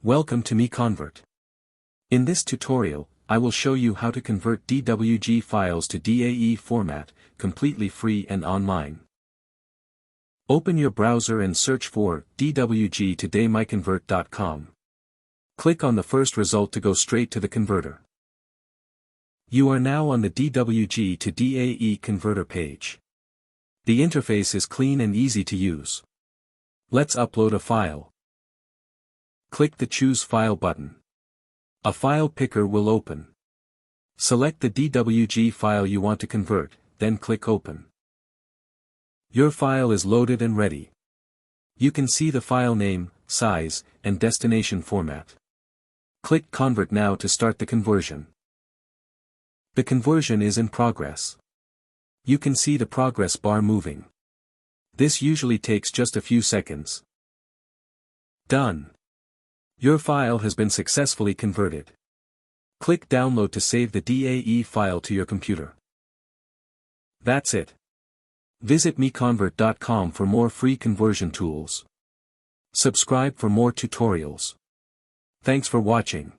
Welcome to MiConvert. In this tutorial, I will show you how to convert DWG files to DAE format, completely free and online. Open your browser and search for DWG today MiConvert.com. Click on the first result to go straight to the converter. You are now on the DWG to DAE converter page. The interface is clean and easy to use. Let's upload a file. Click the Choose File button. A file picker will open. Select the DWG file you want to convert, then click Open. Your file is loaded and ready. You can see the file name, size, and destination format. Click Convert now to start the conversion. The conversion is in progress. You can see the progress bar moving. This usually takes just a few seconds. Done. Your file has been successfully converted. Click Download to save the DAE file to your computer. That's it. Visit MiConvert.com for more free conversion tools. Subscribe for more tutorials. Thanks for watching.